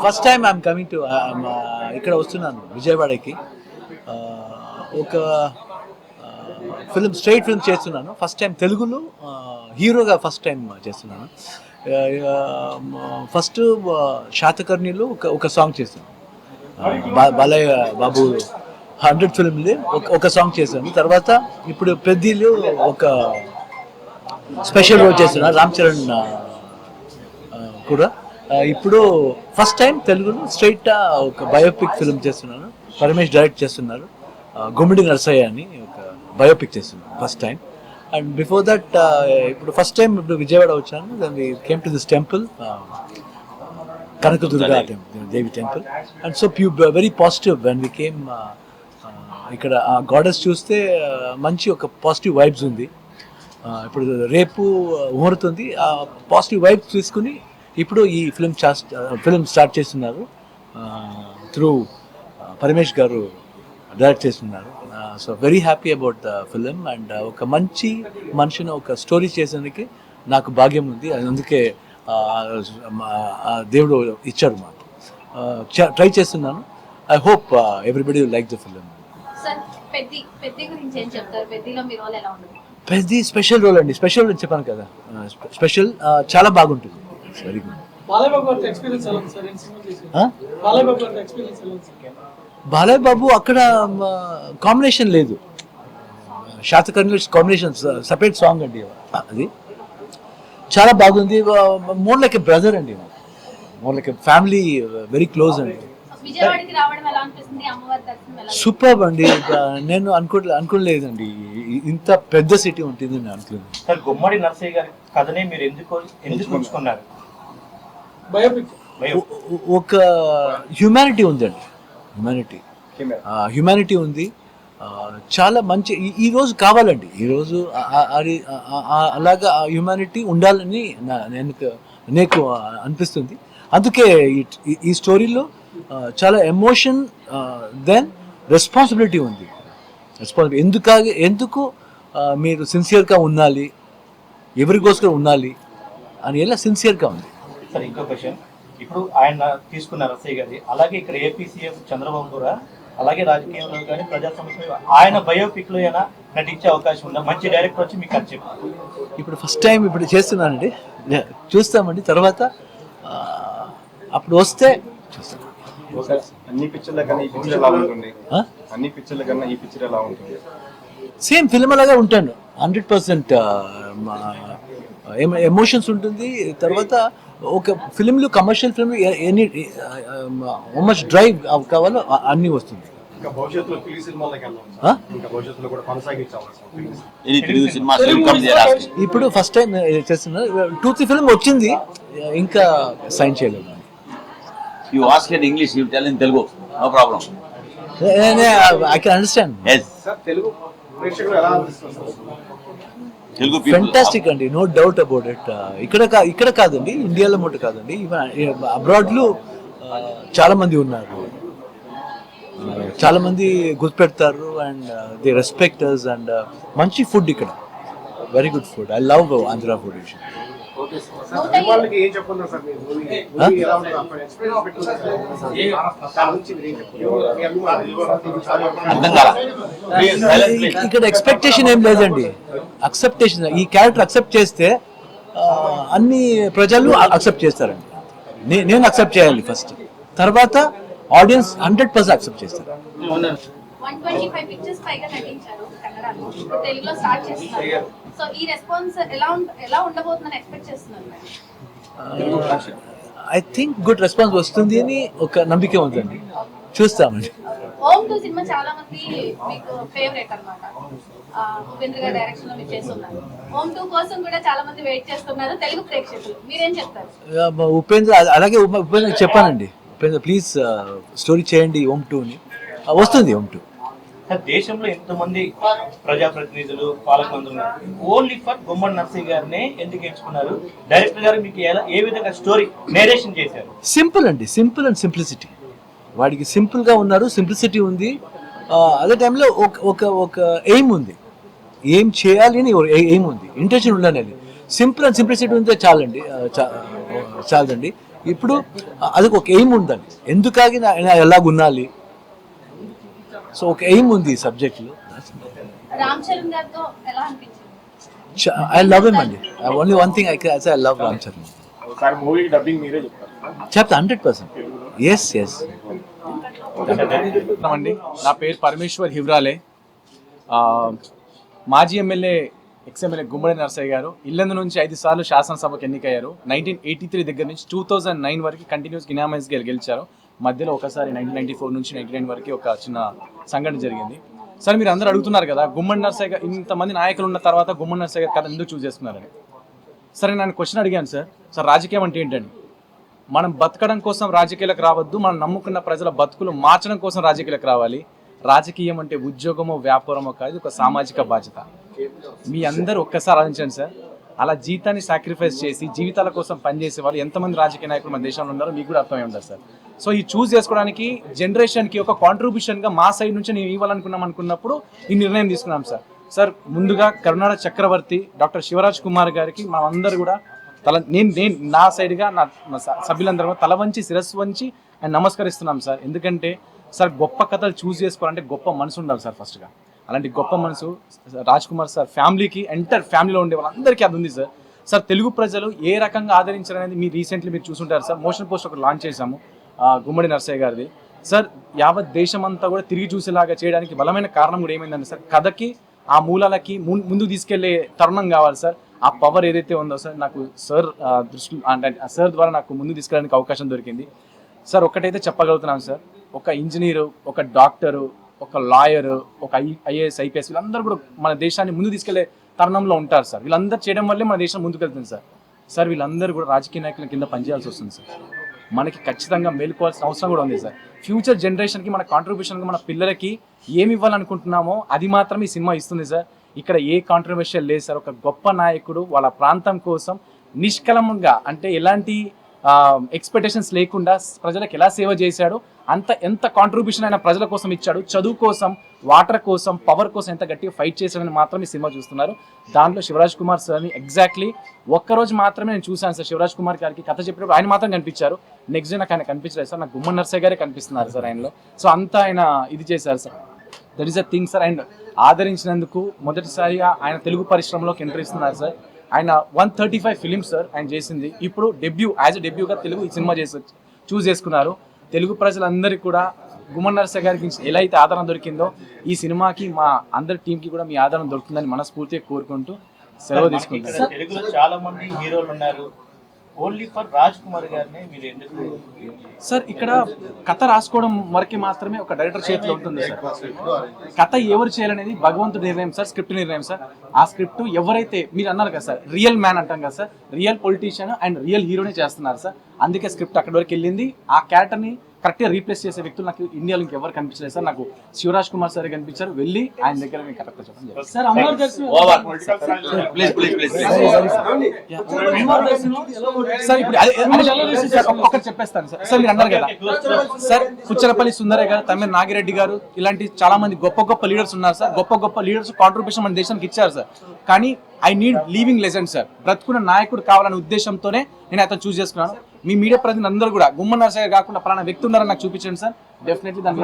First time I'm coming to ఇక్కడ వస్తున్నాను విజయవాడకి. ఒక ఫిల్మ్ స్ట్రైట్ ఫిల్మ్ చేస్తున్నాను ఫస్ట్ టైం తెలుగులో, హీరోగా ఫస్ట్ టైం చేస్తున్నాను. ఫస్ట్ శాతకర్ణిలో ఒక సాంగ్ చేశాను, బాలయ్య బాబు 100 ఫిల్మ్లో ఒక సాంగ్ చేశాను. తర్వాత ఇప్పుడు పెద్దీలో ఒక స్పెషల్ రోల్ చేస్తున్నాను, రామ్ చరణ్ కూడా. ఇప్పుడు ఫస్ట్ టైం తెలుగులో స్ట్రైట్ ఒక బయోపిక్ ఫిల్మ్ చేస్తున్నాను, పరమేష్ డైరెక్ట్ చేస్తున్నారు. గుమ్మిడి నరసయ్య అని ఒక బయోపిక్ చేస్తున్నాను first time. And before that ఇప్పుడు ఫస్ట్ టైం ఇప్పుడు విజయవాడ వచ్చాను. Then we came to this temple, Kanakadurga Devi temple. And so very positive when we came. ఇక్కడ ఆ గాడెస్ చూస్తే మంచి ఒక పాజిటివ్ వైబ్స్ ఉంది. ఇప్పుడు రేపు ముహూర్తుంది, ఆ పాజిటివ్ వైబ్స్ తీసుకుని ఇప్పుడు ఈ ఫిల్మ్ స్టార్ట్ చేస్తున్నారు. త్రూ పరమేష్ గారు డైరెక్ట్ చేస్తున్నారు. So very happy about the film. And ఒక మంచి మనిషిని ఒక స్టోరీ చేసేందుకు నాకు భాగ్యం ఉంది. అందుకే దేవుడు ఇచ్చాడు మాకు. ట్రై చేస్తున్నాను. I hope everybody like the film. పెద్ద స్పెషల్ రోల్ అండి. స్పెషల్ అని చెప్పాను కదా, స్పెషల్ చాలా బాగుంటుంది. Very good. బాలయ్య బాబు అక్కడ కాంబినేషన్ లేదు, శాతకర్ణి కాంబినేషన్ సపరేట్ సాంగ్ అండి. అది చాలా బాగుంది. మోర్ లైక్ ఎ బ్రదర్ అండి, more like a family, very close అండి. సూపర్ అండి. నేను అనుకోలేదండి ఇంత పెద్ద సిటీ ఉంటుంది నేను అనుకోలేదు. గుమ్మడి నరసయ్య గారి కథనే మీరు ఎందుకు ఎంచుకున్నారు? ఒక హ్యూమానిటీ ఉందండి, హ్యూమానిటీ ఉంది. చాలా మంచి ఈరోజు కావాలండి, ఈరోజు అలాగా హ్యూమానిటీ ఉండాలని నాకు అనిపిస్తుంది. అందుకే ఈ స్టోరీలో చాలా ఎమోషన్ దెన్ రెస్పాన్సిబిలిటీ ఉంది. ఎందుకు మీరు సిన్సియర్గా ఉండాలి, ఎవరికోసం ఉండాలి అని ఎలా సిన్సియర్గా ఉంది. సరే, ఇంకో క్వశ్చన్. ఇప్పుడు ఆయన తీసుకున్న రసయ్య గారి, అలాగే ఇక్కడ ఏపీ సీఎం చంద్రబాబు కూడా అలాగే రాజకీయంలో కానీ ప్రజా సమస్యలు ఆయన బయోపిక్ లో అయినా నటించే అవకాశం ఉందా? మంచి డైరెక్టర్ వచ్చి మీకు అది చెప్పారు. ఇప్పుడు ఫస్ట్ టైం ఇప్పుడు చేస్తున్నానండి, చూస్తామండి. తర్వాత అప్పుడు వస్తే చూస్తాం. అన్ని పిక్చర్ల కన్నా ఈ పిక్చర్ ఎలా ఉంటుంది? అన్ని పిక్చర్ల కన్నా ఈ పిక్చర్ ఎలా ఉంటుంది? సేమ్ ఫిల్మ్ లాగా ఉంటాను. 100% ఎమోషన్స్ ఉంటుంది. తర్వాత ఒక ఫిల్మ్లో, commercial film any how much drive కావాలో అన్నీ వస్తుంది. ఇప్పుడు ఫస్ట్ టైం చేస్తున్నా, 2-3 ఫిల్మ్ వచ్చింది, ఇంకా సైన్ చేయలేదు. You ask in English, you tell in Telugu, no problem. I can understand. Yes. Sir, Telugu ప్రేక్షకులు ఎలా అనిపిస్తుంది? Telugu people. Fantastic అండి, నో డౌట్ అబౌట్ ఇట్. ఇక్కడ కాదండి, ఇండియాలో మటు కాదండి, అబ్రాడ్లో చాలా మంది ఉన్నారు, చాలా మంది గుర్తుపెడతారు. And they respect us. And మంచి ఫుడ్ ఇక్కడ, very good food. I love Andhra food. వాళ్ళకి ఏం చెప్పండి సార్? ఎలా ఇక్కడ ఎక్స్పెక్టేషన్ ఏం లేదండి, అక్సెప్టేషన్. ఈ క్యారెక్టర్ అక్సెప్ట్ చేస్తే అన్ని ప్రజలు అక్సెప్ట్ చేస్తారండి. నేను అక్సెప్ట్ చేయాలి ఫస్ట్, తర్వాత ఆడియన్స్ 100% అక్సెప్ట్ చేస్తారు. 125 పిక్చర్స్ పైగా నటించారు కన్నడలో, తెలుగులో స్టార్ట్ చేస్తున్నారు. సో ఈ రెస్పాన్స్ ఎలా ఉండబోతుందని ఎక్స్పెక్ట్ చేస్తున్నారు? ఐ థింక్ గుడ్ రెస్పాన్స్ వస్తుంది అని ఒక నమ్మకం ఉందండి, చూస్తామండి. హోమ్ 2 సినిమా చాలా మంది మీకు ఫేవరెట్ అన్నమాట. ఉపేంద్ర గారి డైరెక్షన్ లో మీరు చేస్తున్నారు. హోమ్ 2 కోసం కూడా చాలా మంది వెయిట్ చేస్తున్నారు తెలుగు ప్రేక్షకులు. మీరేం చెప్తారు? ఉపేంద్ర, అలాగే ఉపేంద్ర చెప్పానండి, ఉపేంద్ర ప్లీజ్ స్టోరీ చేయండి హోమ్ 2 అని. వస్తుంది హోమ్ 2. దేశంలో ఎంతమంది ప్రజాప్రతినిధులు, పాలకులందరూ ఓన్లీ ఫర్ గుమ్మడి నరసయ్య గారినే ఎందుకు ఎంచుకున్నారు? డైరెక్టర్ గారు మీకు ఏ విధంగా స్టోరీ నేరేషన్ చేశారు? సింపుల్ అండి, సింపుల్ అండ్ సింప్లిసిటీ. వాడికి సింపుల్గా ఉన్నారు, సింప్లిసిటీ ఉంది. అదే టైంలో ఒక ఎయిమ్ ఉంది, ఏం చేయాలి అని ఎయిమ్ ఉంది, ఇంటెన్షన్ ఉండాలి. సింపుల్ అండ్ సింప్లిసిటీ ఉంటే చాలండి, చాలండి. ఇప్పుడు అది ఒక ఎయిమ్ ఉందండి, ఎందుకాగి ఎలాగ ఉండాలి. సో ఒక ఎయిమ్ ఉంది ఈ సబ్జెక్ట్లో. రామ్ చరణ్ గారితో ఎలా అనిపించింది? ఐ లవ్ హిమ్ అండి. Only one thing I love Ram Charan. ఒకసారి మూవీ డబ్బింగ్ మీరే చెప్తారు. చెప్తా 100%. ఎస్ అండి, నా పేరు పరమేశ్వర్ హివ్రాలే. మాజీ ఎమ్మెల్యే ఎక్స్ఎమ్మెల్యే గుమ్మడి నరసయ్య గారు ఇల్లందు నుంచి 5 సార్లు శాసనసభకు ఎన్నికయ్యారు. 1983 దగ్గర నుంచి 2009 వరకు కంటిన్యూస్ ఇనామస్ గెలిచారు. మధ్యలో ఒకసారి 1994 నుంచి 99 వరకు ఒక చిన్న సంఘటన జరిగింది. సార్ మీరు అందరూ అడుగుతున్నారు కదా, గుమ్మడి నరసయ్య గారు ఇంతమంది నాయకులు ఉన్న తర్వాత గుమ్మడి నరసయ్య గారు కథ ఎందుకు చూస్ చేసుకున్నారని. సరే నేను క్వశ్చన్ అడిగాను సార్ రాజకీయం అంటే ఏంటండి? మనం బతకడం కోసం రాజకీయాలకు రావద్దు, మనం నమ్ముకున్న ప్రజల బతుకులు మార్చడం కోసం రాజకీయాలకు రావాలి. రాజకీయం అంటే ఉద్యోగమో వ్యాపారమో కాదు, ఒక సామాజిక బాధ్యత. మీ అందరూ ఒక్కసారి ఆలోచించండి సార్, అలా జీతాన్ని సాక్రిఫైస్ చేసి జీవితాల కోసం పనిచేసే వాళ్ళు ఎంతమంది రాజకీయ నాయకులు మన దేశంలో ఉన్నారో మీకు కూడా అర్థమై ఉంటారు సార్. సో ఈ చూస్ చేసుకోవడానికి జనరేషన్కి ఒక కాంట్రిబ్యూషన్గా మా సైడ్ నుంచి నేను ఇవ్వాలనుకున్నాం అనుకున్నప్పుడు ఈ నిర్ణయం తీసుకున్నాం సార్. సార్ ముందుగా కర్ణాటక చక్రవర్తి డాక్టర్ శివరాజ్ కుమార్ గారికి మనం అందరూ కూడా నేను నా సైడ్గా నా సభ్యులందరూ తల వంచి శిరస్సు వంచి ఆయన నమస్కరిస్తున్నాం సార్. ఎందుకంటే సార్ గొప్ప కథలు చూస్ చేసుకోవాలంటే గొప్ప మనసు ఉండాలి సార్. ఫస్ట్గా అలాంటి గొప్ప మనసు రాజ్ కుమార్ సార్ ఫ్యామిలీకి, ఎంటర్ ఫ్యామిలీలో ఉండే వాళ్ళందరికీ అది ఉంది సార్. సార్ తెలుగు ప్రజలు ఏ రకంగా ఆదరించారనేది మీరు రీసెంట్లీ మీరు చూసుంటారు సార్. మోషన్ పోస్ట్ ఒకటి లాంచ్ చేశాము గుమ్మడి నరసయ్య గారిది. సార్ యావత్ దేశమంతా కూడా తిరిగి చూసేలాగా చేయడానికి బలమైన కారణం కూడా ఏమైందంటే సార్, కథకి ఆ మూలాలకి ముందుకు తీసుకెళ్లే తరుణం కావాలి సార్. ఆ పవర్ ఏదైతే ఉందో సార్, నాకు సార్ దృష్టి అంటే సార్ ద్వారా నాకు ముందుకు తీసుకెళ్ళడానికి అవకాశం దొరికింది సార్. ఒక్కటైతే చెప్పగలుగుతున్నాను సార్, ఒక ఇంజనీరు, ఒక డాక్టరు, ఒక లాయరు, ఒక ఐఏఎస్ ఐపీఎస్ వీళ్ళందరూ కూడా మన దేశాన్ని ముందుకు తీసుకెళ్లే తరుణంలో ఉంటారు సార్. వీళ్ళందరూ చేయడం వల్లే మన దేశం ముందుకెళ్తుంది సార్. సార్ వీళ్ళందరూ కూడా రాజకీయ నాయకుల కింద పనిచేయాల్సి వస్తుంది సార్. మనకి ఖచ్చితంగా మేలుకోవాల్సిన అవసరం కూడా ఉంది సార్. ఫ్యూచర్ జనరేషన్కి మన కాంట్రిబ్యూషన్కి మన పిల్లలకి ఏమి ఇవ్వాలనుకుంటున్నామో అది మాత్రం ఈ సినిమా ఇస్తుంది సార్. ఇక్కడ ఏ కాంట్రవర్షియల్ లేదు సార్. ఒక గొప్ప నాయకుడు వాళ్ళ ప్రాంతం కోసం నిష్కలంగా, అంటే ఎలాంటి ఎక్స్పెక్టేషన్స్ లేకుండా ప్రజలకు ఎలా సేవ చేశాడు, ఎంత కాంట్రిబ్యూషన్ అయినా ప్రజల కోసం ఇచ్చాడు, చదువు కోసం, వాటర్ కోసం, పవర్ కోసం ఎంత గట్టిగా ఫైట్ చేశాడని మాత్రం ఈ సినిమా చూస్తున్నారు. దాంట్లో శివరాజ్ కుమార్ సార్ని ఎగ్జాక్ట్లీ ఒక్కరోజు మాత్రమే నేను చూశాను సార్. శివరాజ్ కుమార్ గారికి కథ చెప్పినప్పుడు ఆయన మాత్రం కనిపించారు. నెక్స్ట్ డే నాకు ఆయన కనిపించలేదు సార్. నాకు గుమ్మడి నరసయ్య గారే కనిపిస్తున్నారు సార్ ఆయనలో. సో అంతా ఆయన ఇది చేశారు sir. That is a thing sir. And ఆదరించినందుకు మొదటిసారిగా ఆయన తెలుగు పరిశ్రమలోకి ఎంట్రీ ఇస్తున్నారు సార్. ఆయన 135 ఫిలిమ్స్ సార్ ఆయన చేసింది. ఇప్పుడు యాజ్ ఎ డెబ్యూగా తెలుగు ఈ సినిమా చూస్ చేసుకున్నారు. తెలుగు ప్రజలందరికీ కూడా గుమ్మడి నరసయ్య గారికి ఎలా అయితే ఆదరణ దొరికిందో ఈ సినిమాకి మా అందరి టీంకి కూడా మీ ఆదరణ దొరుకుతుందని మనస్ఫూర్తిగా కోరుకుంటూ సెలవు తీసుకుంటాను. తెలుగులో చాలా మంది హీరోలు ఉన్నారు, ఓన్లీ ఫర్ రాజ్ కుమార్ గారిని మీరు ఎందుకు సార్? ఇక్కడ కథ రాసుకోవడం వరకే మాత్రమే ఒక డైరెక్టర్ చేతిలో ఉంటుంది సార్. కథ ఎవరు చేయాలనేది భగవంతుడి నిర్ణయం సార్, స్క్రిప్ట్ నిర్ణయం సార్. ఆ స్క్రిప్ట్ ఎవరైతే మీరు అన్నారు కదా సార్, రియల్ మ్యాన్ అంటాం కదా sir, real politician and real హీరోనే చేస్తున్నారు సార్. అందుకే స్క్రిప్ట్ అక్కడి వరకు వెళ్ళింది. ఆ క్యారెక్టర్ని కరెక్ట్గా రీప్లేస్ చేసే వ్యక్తులు నాకు ఇండియాలో ఇంకెవరు కనిపించలేదు సార్. నాకు శివరాజ్ కుమార్ సార్ కనిపించారు. వెళ్ళి ఆయన దగ్గర నేను కరెక్ట్గా చెప్పండి సార్. సార్ ఇప్పుడు ఒకటి చెప్పేస్తాను సార్. సార్ మీరు అన్నారు కదా సార్, పుచ్చలపల్లి సుందరయ్య గారు, తమిళ నాగిరెడ్డి గారు, ఇలాంటి చాలా మంది గొప్ప లీడర్స్ ఉన్నారు సార్. గొప్ప లీడర్స్ కాంట్రిబ్యూషన్ మన దేశానికి ఇచ్చారు సార్. కానీ I need living legend sir. బ్రతుకున్న నాయకుడు కావాలనే ఉద్దేశంతోనే నేను అతను చూస్ చేసుకున్నాను. మీ మీడియా ప్రతినిధులు అందరూ కూడా గుమ్మడి నరసయ్య కాకుండా పలానా వ్యక్తి ఉన్నారని నాకు చూపించండి సార్. డెఫినెట్లీ దాన్ని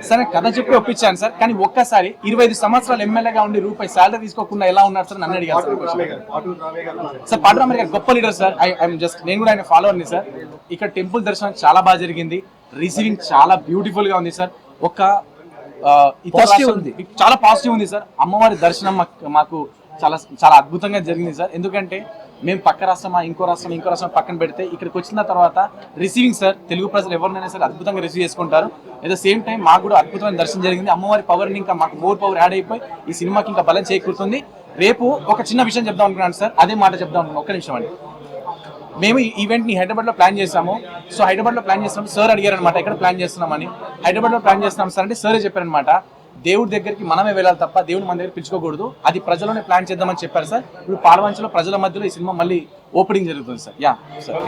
సార్ కథ చెప్పి ఒప్పించాను సార్. కానీ ఒక్కసారి 25 సంవత్సరాలు ఎమ్మెల్యేగా ఉండి రూపాయి శాలరీ తీసుకోకుండా ఎలా ఉన్నారు సార్ నన్ను అడిగారు సార్. పాటరామయ్య గారు గొప్ప లీడర్ సార్. నేను కూడా ఆయన ఫాలోవర్ని సార్. ఇక్కడ టెంపుల్ దర్శనం చాలా బాగా జరిగింది. రిసీవింగ్ చాలా బ్యూటిఫుల్ గా ఉంది సార్. ఒక చాలా పాజిటివ్ ఉంది సార్. అమ్మవారి దర్శనం మాకు చాలా అద్భుతంగా జరిగింది సార్. ఎందుకంటే మేము పక్క రాష్ట్రం ఇంకో రాష్ట్రం పక్కన పెడితే ఇక్కడికి వచ్చిన తర్వాత రిసీవింగ్ సార్, తెలుగు ప్రజలు ఎవరినైనా సరే అద్భుతంగా రిసీవ్ చేసుకుంటారు. అట్ ద సేమ్ టైం మాకు కూడా అద్భుతమైన దర్శనం జరిగింది. అమ్మవారి పవర్ని ఇంకా మాకు మోర్ పవర్ యాడ్ అయిపోయి ఈ సినిమాకి ఇంకా బలం చేకూరుతుంది. రేపు ఒక చిన్న విషయం చెప్దాం అనుకున్నాను సార్, అదే మాట చెప్దాం అనుకున్నాను. ఒక్క నిమిషం అండి. మేము ఈ ఈవెంట్ని హైదరాబాద్లో ప్లాన్ చేసాము. సో హైదరాబాద్లో ప్లాన్ చేస్తున్నాం. సార్ అడిగారు అనమాట ఎక్కడ ప్లాన్ చేస్తున్నామని. హైదరాబాద్లో ప్లాన్ చేస్తున్నాం సార్ అంటే సారే చెప్పారనమాట, దేవుడి దగ్గరికి మనమే వెళ్ళాలి తప్ప దేవుడు మన దగ్గర పిలుచుకోకూడదు, అది ప్రజలోనే ప్లాన్ చేద్దామని చెప్పారు సార్. ఇప్పుడు పాలవంచలో ప్రజల మధ్యలో ఈ సినిమా మళ్ళీ ఓపెనింగ్ జరుగుతుంది సార్. Yeah sir.